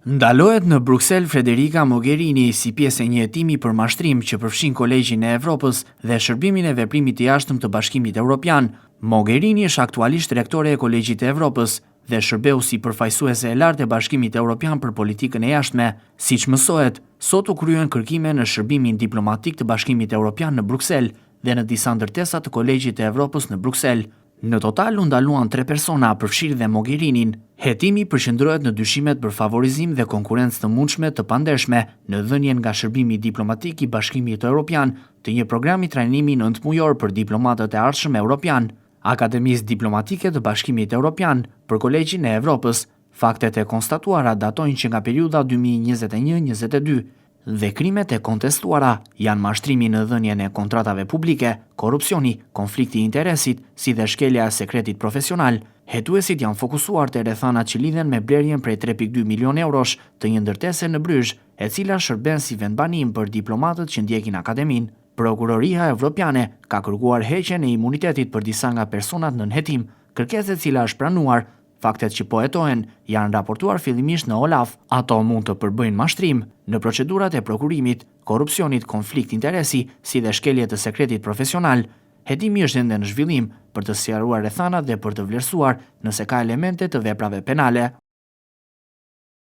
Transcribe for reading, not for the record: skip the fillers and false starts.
Ndalohet në Bruksel Federica Mogherini si pjesë e një hetimi për mashtrim që përfshin Kolegjin e Evropës dhe Shërbimin e Veprimit të Jashtëm të Bashkimit Evropian. Mogherini është aktualisht rektore e Kolegjit të Evropës dhe shërbeu si përfaqësuese e lartë e Bashkimit Evropian për politikën e jashtme. Siç mësohet, sot u kryen kërkime në Shërbimin Diplomatik të Bashkimit Evropian në Bruksel dhe në disa ndërtesa të Kolegjit të Evropës në Bruksel. Në total u ndaluan 3 persona, përfshirë dhe Mogherinin. Hetimi përqendrohet në dyshimet për favorizim dhe konkurrencë të mundshme të pandershme në dhënien nga Shërbimi Diplomatik i Bashkimit Evropian të një programi trajnimi 9-muajor për diplomatët e ardhshëm evropian, Akademisë Diplomatike të Bashkimit Evropian për Kolegjin e Evropës. Faktet e konstatuara datojnë që nga periudha 2021-22 dhe krimet e kontestuara janë mashtrimi në dhënien e kontratave publike, korrupsioni, konflikti i interesit, si dhe shkelja e sekretit profesional. Hetuesit janë fokusuar te rrethanat që lidhen me blerjen prej 3.2 milion eurosh të një ndërtese në Bryzh, e cila shërben si vendbanim për diplomatët që ndjekin akademinë. Prokuroria Evropiane ka kërkuar heqjen e imunitetit për disa nga personat nën hetim, kërkesë e cila është pranuar. Faktet që po hetohen janë raportuar fillimisht në Olaf. Ato mund të përbëjnë mashtrim në procedurat e prokurimit, korrupsionit, konflikt interesi, si dhe shkelje të sekretit profesional. Hetimi është ende në zhvillim për të sqaruar rrethanat dhe për të vlerësuar nëse ka elemente të veprave penale.